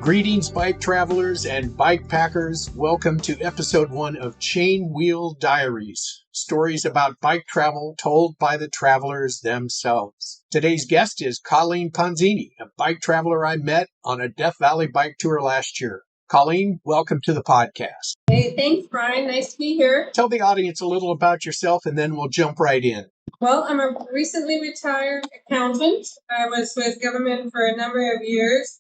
Greetings, bike travelers and bike packers. Welcome to episode 1 of Chainwheel Diaries, stories about bike travel told by the travelers themselves. Today's guest is Colleen Ponzini, a bike traveler I met on a Death Valley bike tour last year. Colleen, welcome to the podcast. Hey, thanks, Brian. Nice to be here. Tell the audience a little about yourself and then we'll jump right in. Well, I'm a recently retired accountant. I was with government for a number of years.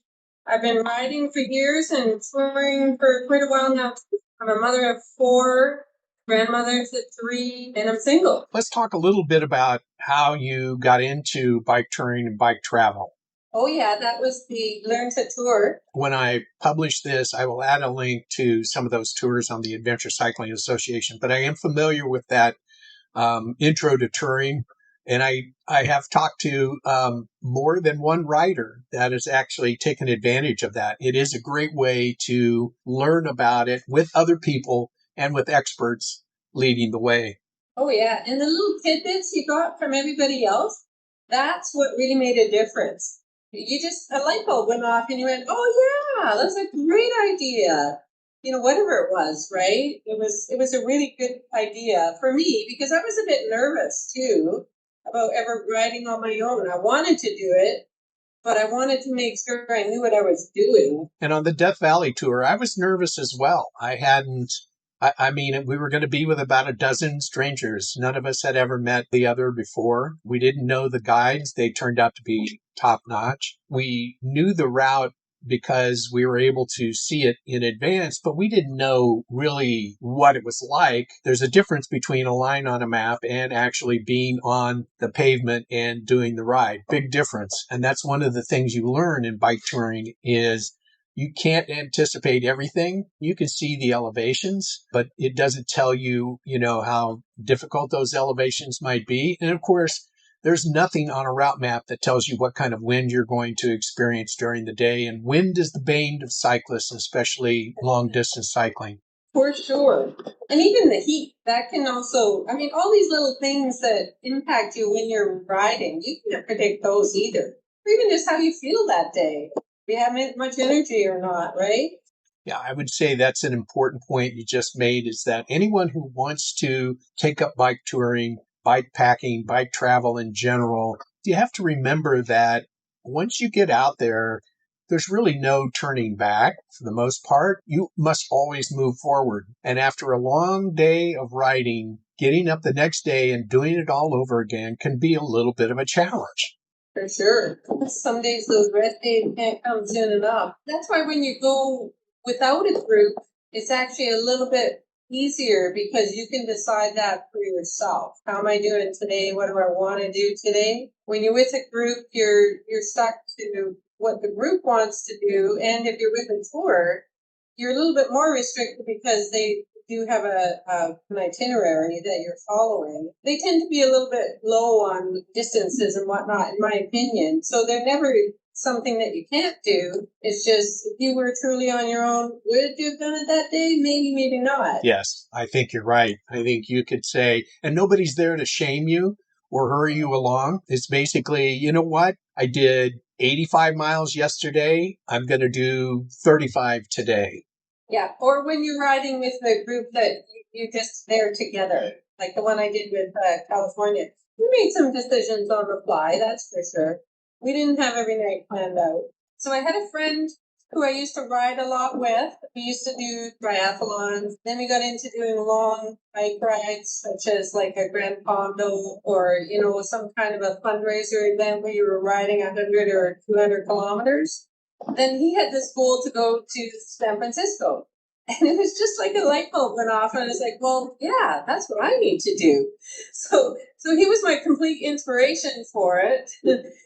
I've been riding for years and touring for quite a while now. I'm a mother of 4, grandmother to 3, and I'm single. Let's talk a little bit about how you got into bike touring and bike travel. Oh, yeah, that was the Learn to Tour. When I publish this, I will add a link to some of those tours on the Adventure Cycling Association, but I am familiar with that intro to touring. And I have talked to more than one rider that has actually taken advantage of that. It is a great way to learn about it with other people and with experts leading the way. Oh, yeah. And the little tidbits you got from everybody else, that's what really made a difference. You just, a light bulb went off and you went, oh, yeah, that's a great idea. You know, whatever it was, right? It was a really good idea for me because I was a bit nervous, too, about ever riding on my own. I wanted to do it, but I wanted to make sure I knew what I was doing. And on the Death Valley tour, I was nervous as well. I mean, we were going to be with about a dozen strangers. None of us had ever met the other before. We didn't know the guides. They turned out to be top notch. We knew the route because we were able to see it in advance, but we didn't know really what it was like. There's a difference between a line on a map and actually being on the pavement and doing the ride. Big difference. And that's one of the things you learn in bike touring is you can't anticipate everything. You can see the elevations, but it doesn't tell you, how difficult those elevations might be. And of course, there's nothing on a route map that tells you what kind of wind you're going to experience during the day. And wind is the bane of cyclists, especially long distance cycling. For sure. And even the heat, that can also, all these little things that impact you when you're riding, you can't predict those either. Or even just how you feel that day. If you have much energy or not, right? Yeah, I would say that's an important point you just made is that anyone who wants to take up bike touring, bike packing, bike travel in general, you have to remember that once you get out there, there's really no turning back for the most part. You must always move forward. And after a long day of riding, getting up the next day and doing it all over again can be a little bit of a challenge. For sure. Some days those rest days can't come soon enough. That's why when you go without a group, it's actually a little bit easier because you can decide that for yourself. How am I doing today? What do I want to do today? When you're with a group, you're stuck to what the group wants to do. And if you're with a tour, you're a little bit more restricted because they do have an itinerary that you're following. They tend to be a little bit low on distances and whatnot, in my opinion. So they're never something that you can't do. It's just, if you were truly on your own, would you have done it that day? Maybe, maybe not. Yes, I think you're right. I think you could say, and nobody's there to shame you or hurry you along. It's basically, you know what? I did 85 miles yesterday. I'm going to do 35 today. Yeah, or when you're riding with a group that you're just there together, like the one I did with California. We made some decisions on the fly, that's for sure. We didn't have every night planned out. So I had a friend who I used to ride a lot with. We used to do triathlons. Then we got into doing long bike rides, such as like a Grand Pondo or, some kind of a fundraiser event where you were riding 100 or 200 kilometers. Then he had this goal to go to San Francisco. And it was just like a light bulb went off. And I was like, well, yeah, that's what I need to do. So he was my complete inspiration for it.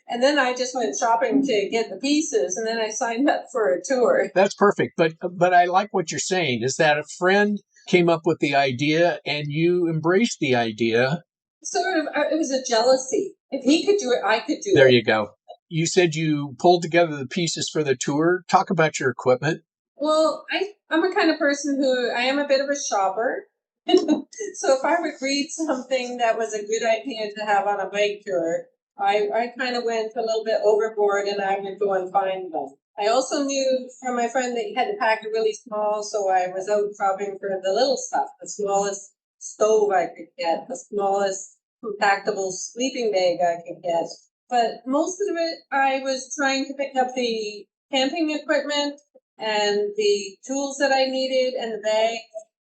And then I just went shopping to get the pieces. And then I signed up for a tour. That's perfect. But I like what you're saying is that a friend came up with the idea and you embraced the idea. Sort of, it was a jealousy. If he could do it, I could do it. There you go. You said you pulled together the pieces for the tour. Talk about your equipment. Well, I'm a kind of person who, I am a bit of a shopper. So if I would read something that was a good idea to have on a bike tour, I kind of went a little bit overboard and I would go and find them. I also knew from my friend that you had to pack it really small, so I was out shopping for the little stuff, the smallest stove I could get, the smallest compactable sleeping bag I could get. But most of it, I was trying to pick up the camping equipment and the tools that I needed and the bag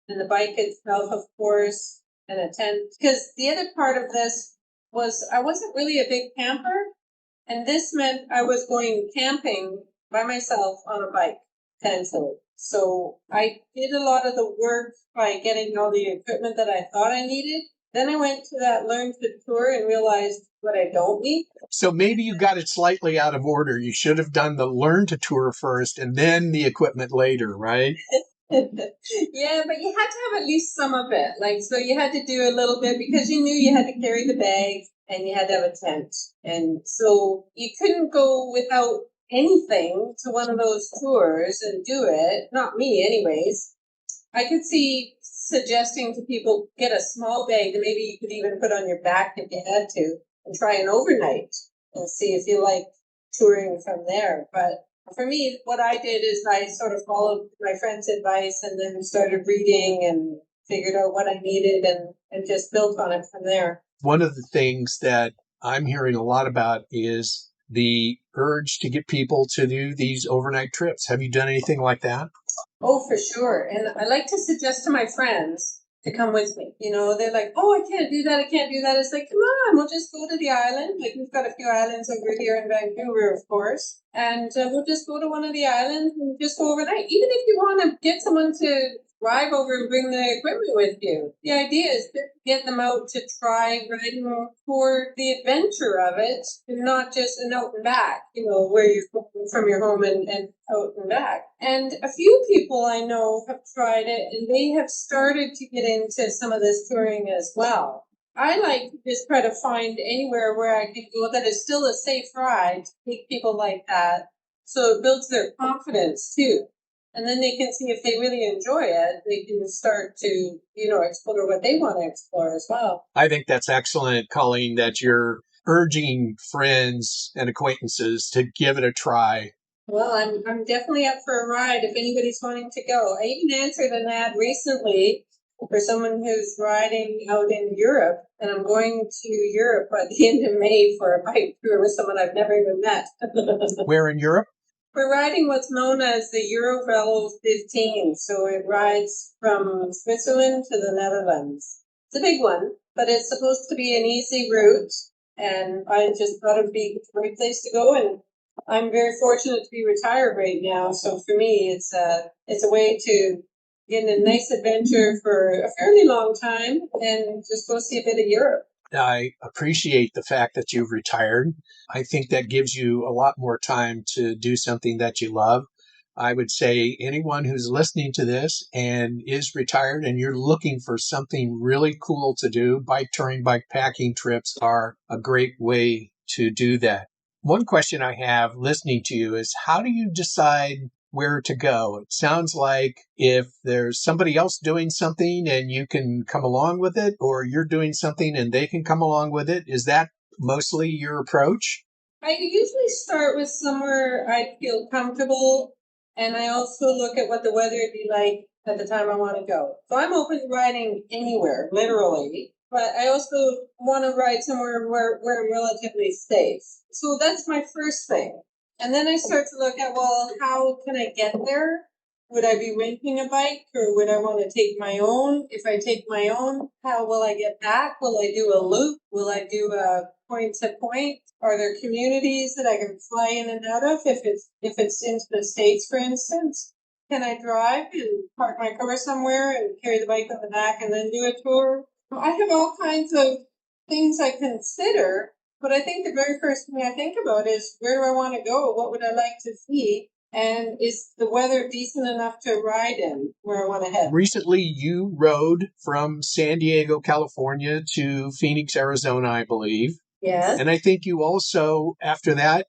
and the bike itself, of course, and a tent. Because the other part of this was I wasn't really a big camper, and this meant I was going camping by myself on a bike, tenfold. So I did a lot of the work by getting all the equipment that I thought I needed. Then I went to that Learn to Tour and realized what I don't need. So maybe you got it slightly out of order. You should have done the learn to tour first and then the equipment later, right? Yeah, but you had to have at least some of it. Like, so you had to do a little bit because you knew you had to carry the bag and you had to have a tent. And so you couldn't go without anything to one of those tours and do it. Not me, anyways. I could see suggesting to people get a small bag that maybe you could even put on your back if you had to and try an overnight and see if you like touring from there. But for me, what I did is I sort of followed my friend's advice and then started reading and figured out what I needed and just built on it from there. One of the things that I'm hearing a lot about is the urge to get people to do these overnight trips. Have you done anything like that? Oh, for sure. And I like to suggest to my friends to come with me. You know, they're like, oh, I can't do that. I can't do that. It's like, come on, we'll just go to the island. Like, we've got a few islands over here in Vancouver, of course. And we'll just go to one of the islands and just go overnight. Even if you want to get someone to drive over and bring the equipment with you. The idea is to get them out to try riding for the adventure of it, and not just an out and back, you know, where you're going from your home and out and back. And a few people I know have tried it and they have started to get into some of this touring as well. I like to just try to find anywhere where I can go that is still a safe ride to take people like that. So it builds their confidence too. And then they can see if they really enjoy it, they can start to, you know, explore what they want to explore as well. I think that's excellent, Colleen, that you're urging friends and acquaintances to give it a try. Well, I'm definitely up for a ride if anybody's wanting to go. I even answered an ad recently for someone who's riding out in Europe, and I'm going to Europe by the end of May for a bike tour with someone I've never even met. Where in Europe? We're riding what's known as the Eurovelo 15, so it rides from Switzerland to the Netherlands. It's a big one, but it's supposed to be an easy route, and I just thought it'd be a great place to go. And I'm very fortunate to be retired right now, so for me, it's a way to get a nice adventure for a fairly long time and just go see a bit of Europe. I appreciate the fact that you've retired. I think that gives you a lot more time to do something that you love. I would say anyone who's listening to this and is retired and you're looking for something really cool to do, bike touring, bike packing trips are a great way to do that. One question I have listening to you is how do you decide where to go? It sounds like if there's somebody else doing something and you can come along with it, or you're doing something and they can come along with it. Is that mostly your approach? I usually start with somewhere I feel comfortable, and I also look at what the weather would be like at the time I want to go. So I'm open to riding anywhere, literally, but I also want to ride somewhere where I'm relatively safe. So that's my first thing. And then I start to look at, well, how can I get there? Would I be renting a bike or would I want to take my own? If I take my own, how will I get back? Will I do a loop? Will I do a point to point? Are there communities that I can fly in and out of if it's into the States, for instance? Can I drive and park my car somewhere and carry the bike on the back and then do a tour? I have all kinds of things I consider, but I think the very first thing I think about is where do I want to go? What would I like to see? And is the weather decent enough to ride in where I want to head? Recently, you rode from San Diego, California to Phoenix, Arizona, I believe. Yes. And I think you also, after that,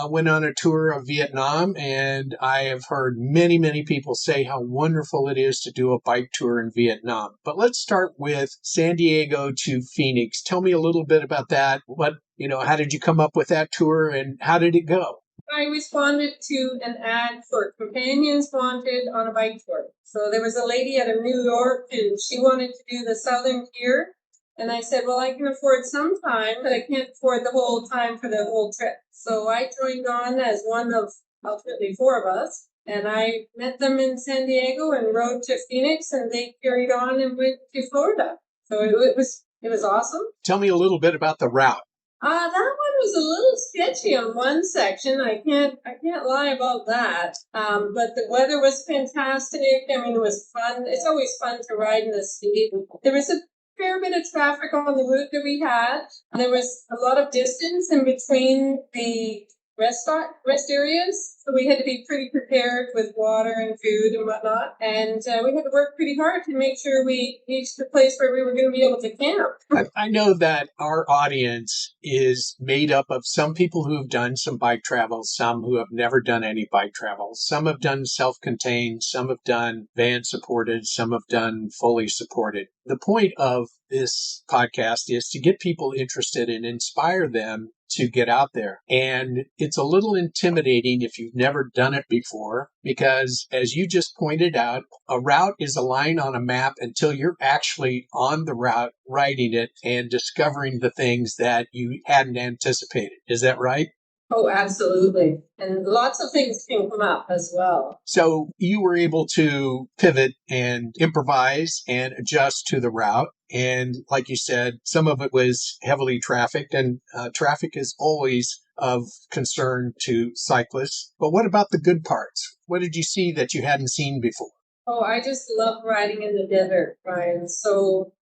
went on a tour of Vietnam. And I have heard many, many people say how wonderful it is to do a bike tour in Vietnam. But let's start with San Diego to Phoenix. Tell me a little bit about that. How did you come up with that tour and how did it go? I responded to an ad for companions wanted on a bike tour. So there was a lady out of New York and she wanted to do the southern tier. And I said, well, I can afford some time, but I can't afford the whole time for the whole trip. So I joined on as one of ultimately 4 of us. And I met them in San Diego and rode to Phoenix, and they carried on and went to Florida. So it was awesome. Tell me a little bit about the route. That one was a little sketchy on one section. I can't lie about that. But the weather was fantastic. I mean, it was fun. It's always fun to ride in the city. There was a fair bit of traffic on the route that we had. There was a lot of distance in between the rest areas, so we had to be pretty prepared with water and food and whatnot, and we had to work pretty hard to make sure we reached the place where we were going to be able to camp. I know that our audience is made up of some people who have done some bike travel, some who have never done any bike travel, some have done self-contained, some have done van supported, some have done fully supported. The point of this podcast is to get people interested and inspire them to get out there. And it's a little intimidating if you've never done it before, because as you just pointed out, a route is a line on a map until you're actually on the route, riding it and discovering the things that you hadn't anticipated. Is that right? Oh, absolutely. And lots of things can come up as well. So you were able to pivot and improvise and adjust to the route. And like you said, some of it was heavily trafficked, and traffic is always of concern to cyclists. But what about the good parts? What did you see that you hadn't seen before? Oh, I just love riding in the desert, Brian. So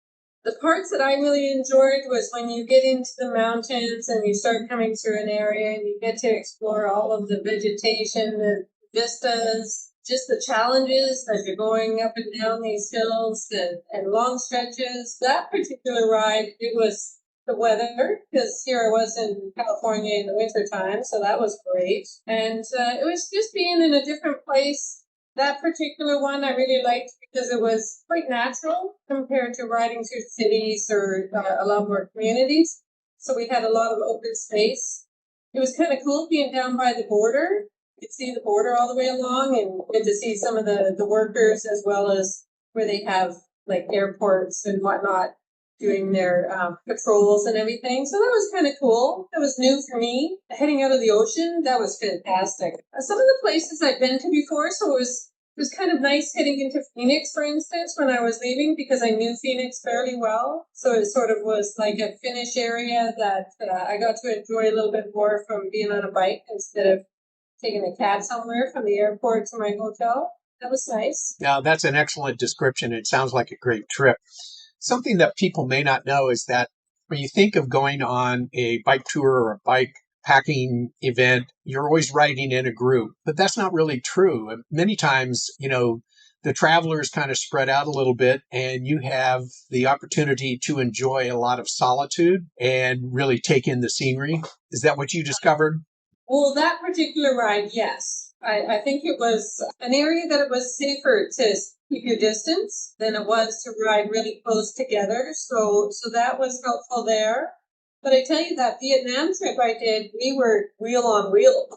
the parts that I really enjoyed was when you get into the mountains and you start coming through an area and you get to explore all of the vegetation, the vistas, just the challenges as you're going up and down these hills and long stretches. That particular ride, it was the weather, because here I was in California in the wintertime, so that was great. And it was just being in a different place. That particular one I really liked because it was quite natural compared to riding through cities or a lot more communities. So we had a lot of open space. It was kind of cool being down by the border. You could see the border all the way along and get to see some of the workers as well as where they have like airports and whatnot doing their patrols and everything. So that was kind of cool. That was new for me. Heading out of the ocean, that was fantastic. Some of the places I've been to before, so it was kind of nice heading into Phoenix, for instance, when I was leaving, because I knew Phoenix fairly well. So it sort of was like a finish area that I got to enjoy a little bit more from being on a bike instead of taking a cab somewhere from the airport to my hotel. That was nice. Now, that's an excellent description. It sounds like a great trip. Something that people may not know is that when you think of going on a bike tour or a bike packing event, you're always riding in a group, but that's not really true. Many times, the travelers kind of spread out a little bit and you have the opportunity to enjoy a lot of solitude and really take in the scenery. Is that what you discovered? Well, that particular ride, yes. I think it was an area that it was safer to keep your distance than it was to ride really close together. So that was helpful there. But I tell you, that Vietnam trip I did, we were wheel on wheel,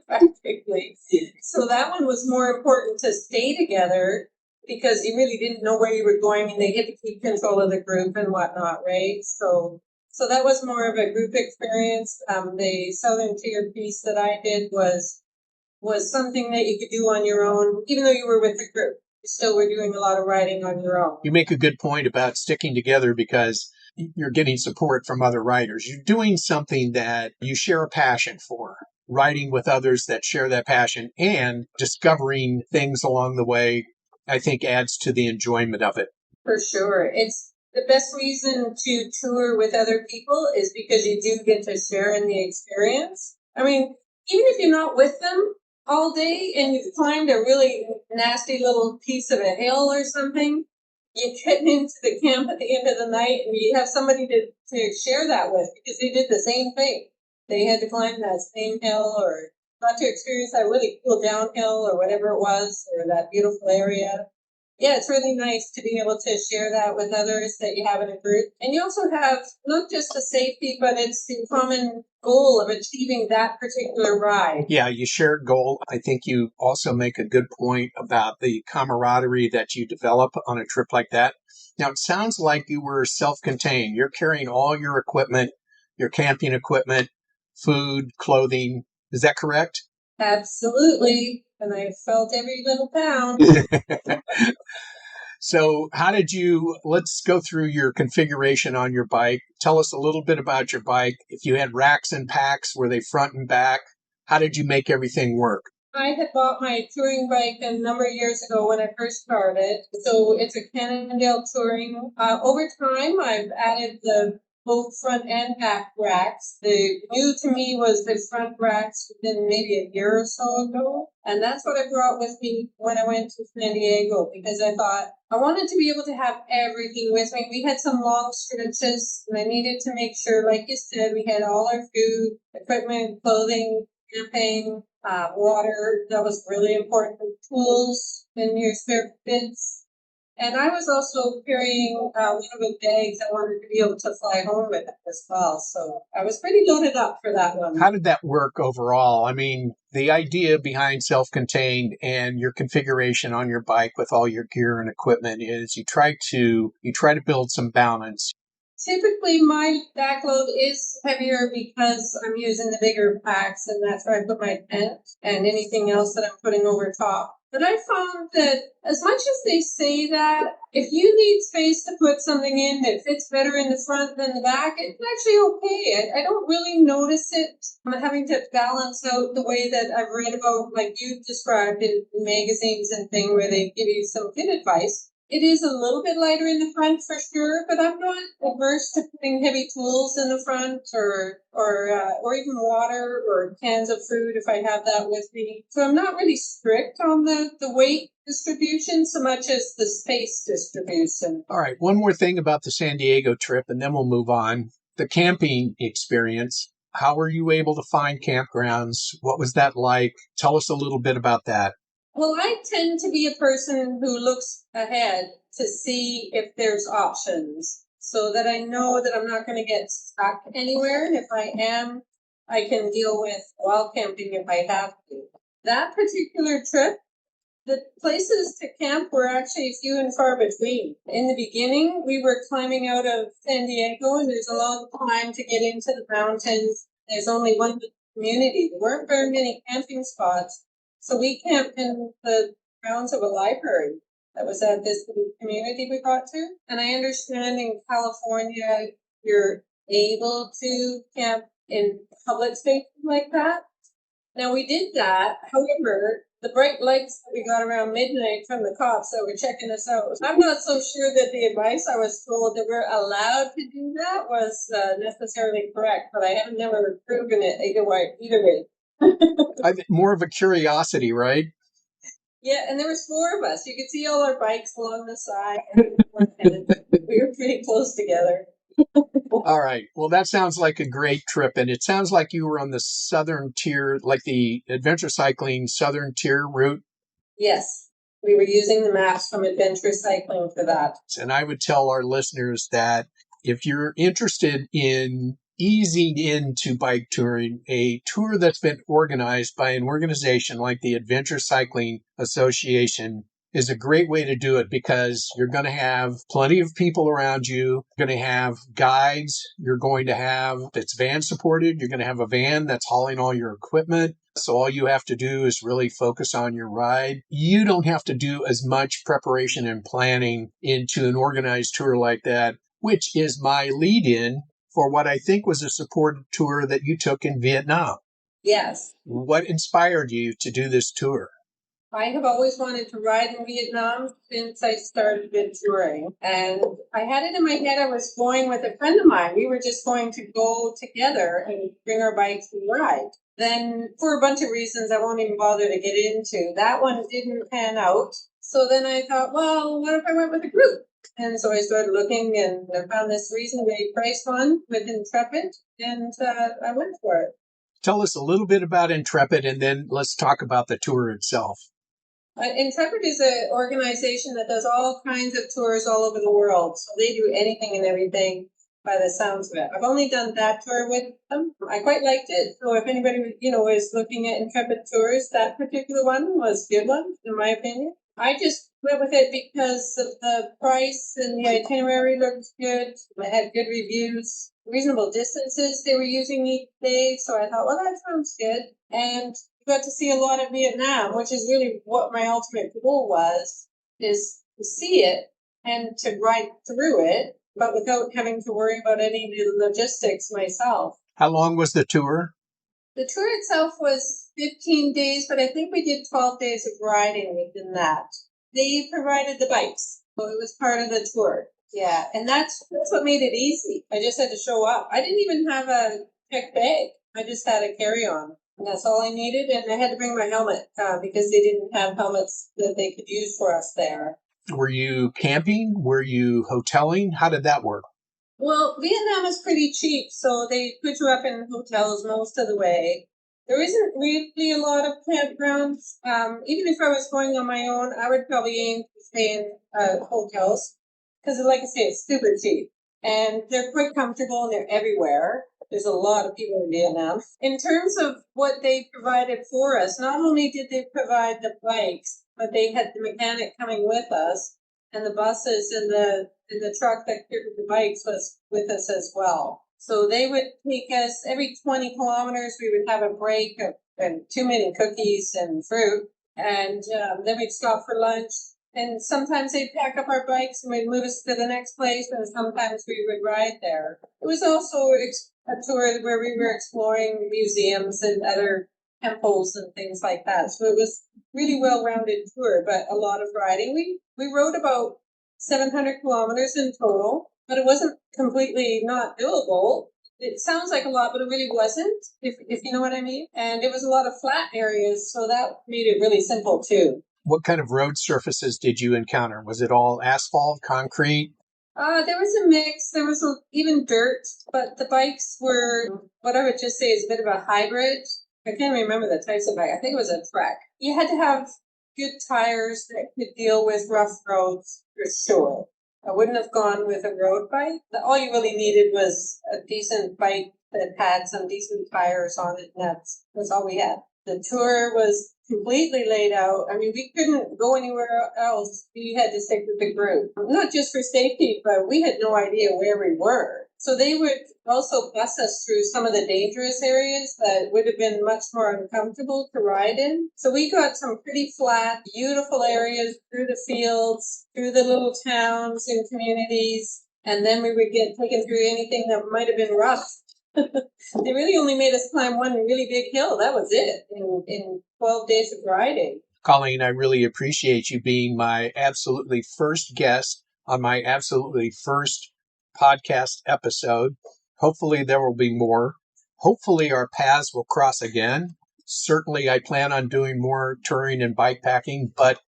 practically. So that one was more important to stay together because you really didn't know where you were going and they had to keep control of the group and whatnot, right? So that was more of a group experience. The Southern Tier piece that I did was something that you could do on your own, even though you were with the group. You still were doing a lot of riding on your own. You make a good point about sticking together because you're getting support from other riders. You're doing something that you share a passion for, riding with others that share that passion and discovering things along the way, I think adds to the enjoyment of it. For sure. It's the best reason to tour with other people is because you do get to share in the experience. I mean, even if you're not with them all day and you've climbed a really nasty little piece of a hill or something, you get into the camp at the end of the night and you have somebody to share that with because they did the same thing. They had to climb that same hill or got to experience that really cool downhill or whatever it was or that beautiful area. Yeah, it's really nice to be able to share that with others that you have in a group. And you also have not just the safety, but it's the common goal of achieving that particular ride. Yeah, you share a goal. I think you also make a good point about the camaraderie that you develop on a trip like that. Now, it sounds like you were self-contained. You're carrying all your equipment, your camping equipment, food, clothing. Is that correct? Absolutely. And I felt every little pound. So, let's go through your configuration on your bike. Tell us a little bit about your bike. If you had racks and packs, were they front and back? How did you make everything work? I had bought my touring bike a number of years ago when I first started. So it's a Cannondale Touring. Over time, I've added the both front and back racks. The new to me was the front racks within maybe a year or so ago. And that's what I brought with me when I went to San Diego because I thought I wanted to be able to have everything with me. We had some long stretches and I needed to make sure, like you said, we had all our food, equipment, clothing, camping, water. That was really important. Tools in your spare bits. And I was also carrying one of the bags I wanted to be able to fly home with as well. So I was pretty loaded up for that one. How did that work overall? I mean, the idea behind self-contained and your configuration on your bike with all your gear and equipment is you try to build some balance. Typically, my backload is heavier because I'm using the bigger packs, and that's where I put my tent and anything else that I'm putting over top. But I found that as much as they say that, if you need space to put something in that fits better in the front than the back, it's actually okay. I don't really notice it. I'm having to balance out the way that I've read about, like you described in magazines and things where they give you some good advice. It is a little bit lighter in the front for sure, but I'm not averse to putting heavy tools in the front or even water or cans of food if I have that with me. So I'm not really strict on the weight distribution so much as the space distribution. All right, one more thing about the San Diego trip, and then we'll move on. The camping experience. How were you able to find campgrounds? What was that like? Tell us a little bit about that. Well, I tend to be a person who looks ahead to see if there's options so that I know that I'm not going to get stuck anywhere. And if I am, I can deal with wild camping if I have to. That particular trip, the places to camp were actually few and far between. In the beginning, we were climbing out of San Diego, and there's a long climb to get into the mountains. There's only one community. There weren't very many camping spots. So we camped in the grounds of a library that was at this little community we got to. And I understand in California, you're able to camp in public spaces like that. Now we did that. However, the bright lights that we got around midnight from the cops that were checking us out, I'm not so sure that the advice I was told that we're allowed to do that was necessarily correct, but I haven't never proven it either way. More of a curiosity, right? Yeah, and there was four of us. You could see all our bikes along the side. And we were pretty close together. All right. Well, that sounds like a great trip. And it sounds like you were on the southern tier, like the adventure cycling southern tier route. Yes, we were using the maps from adventure cycling for that. And I would tell our listeners that if you're interested in easing into bike touring, a tour that's been organized by an organization like the Adventure Cycling Association is a great way to do it because you're going to have plenty of people around you. You're going to have guides. You're going to have, it's van supported. You're going to have a van that's hauling all your equipment. So all you have to do is really focus on your ride. You don't have to do as much preparation and planning into an organized tour like that, which is my lead in for what I think was a supported tour that you took in Vietnam. Yes. What inspired you to do this tour? I have always wanted to ride in Vietnam since I started with touring. And I had it in my head I was going with a friend of mine. We were just going to go together and bring our bikes and ride. Then, for a bunch of reasons I won't even bother to get into, that one didn't pan out. So then I thought, well, what if I went with a group? And so I started looking and I found this reasonably priced one with Intrepid, and I went for it. Tell us a little bit about Intrepid, and then let's talk about the tour itself. Intrepid is an organization that does all kinds of tours all over the world. So they do anything and everything by the sounds of it. I've only done that tour with them. I quite liked it. So if anybody, is looking at Intrepid tours, that particular one was a good one, in my opinion. I just went with it because of the price and the itinerary looked good. I had good reviews, reasonable distances they were using each day. So I thought, well, that sounds good. And got to see a lot of Vietnam, which is really what my ultimate goal was, is to see it and to ride through it, but without having to worry about any of the logistics myself. How long was the tour? The tour itself was 15 days, but I think we did 12 days of riding within that. They provided the bikes, so it was part of the tour. Yeah, and that's what made it easy. I just had to show up. I didn't even have a checked bag. I just had a carry-on. And that's all I needed, and I had to bring my helmet because they didn't have helmets that they could use for us there. Were you camping? Were you hoteling? How did that work? Well, Vietnam is pretty cheap, so they put you up in hotels most of the way. There isn't really a lot of campgrounds. Even if I was going on my own, I would probably aim to stay in hotels because, like I say, it's super cheap. And they're quite comfortable and they're everywhere. There's a lot of people in Vietnam. In terms of what they provided for us, not only did they provide the bikes, but they had the mechanic coming with us, and the buses and the truck that carried the bikes was with us as well. So they would take us every 20 kilometers. We would have a break and 2 mini cookies and fruit, and then we'd stop for lunch. And sometimes they'd pack up our bikes and we'd move us to the next place, and sometimes we would ride there. It was also a tour where we were exploring museums and other temples and things like that. So it was really well-rounded tour, but a lot of riding. We rode about 700 kilometers in total, but it wasn't completely not doable. It sounds like a lot, but it really wasn't, if you know what I mean. And it was a lot of flat areas, so that made it really simple too. What kind of road surfaces did you encounter? Was it all asphalt, concrete? There was a mix. There was even dirt, but the bikes were what I would just say is a bit of a hybrid. I can't remember the types of bike. I think it was a Trek. You had to have good tires that could deal with rough roads for sure. I wouldn't have gone with a road bike. All you really needed was a decent bike that had some decent tires on it, and that's all we had. The tour was completely laid out. I mean, we couldn't go anywhere else. We had to stick with the group, not just for safety, but we had no idea where we were. So they would also bus us through some of the dangerous areas that would have been much more uncomfortable to ride in. So we got some pretty flat, beautiful areas through the fields, through the little towns and communities, and then we would get taken through anything that might have been rough. They really only made us climb one really big hill. That was it in 12 days of riding. Colleen, I really appreciate you being my absolutely first guest on my absolutely first podcast episode. Hopefully there will be more. Hopefully our paths will cross again. Certainly I plan on doing more touring and bikepacking, but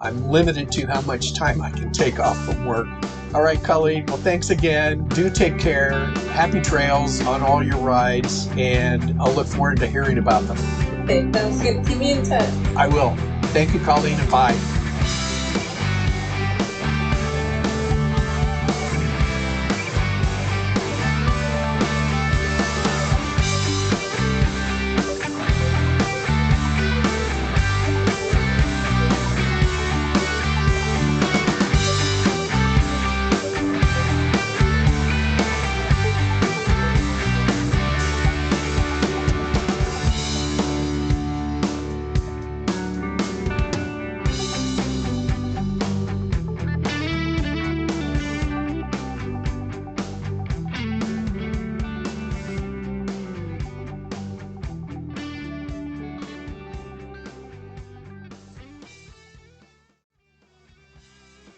I'm limited to how much time I can take off from work. All right, Colleen. Well, thanks again. Do take care. Happy trails on all your rides, and I'll look forward to hearing about them. Okay, sounds good. Keep me in touch. I will. Thank you, Colleen, and bye.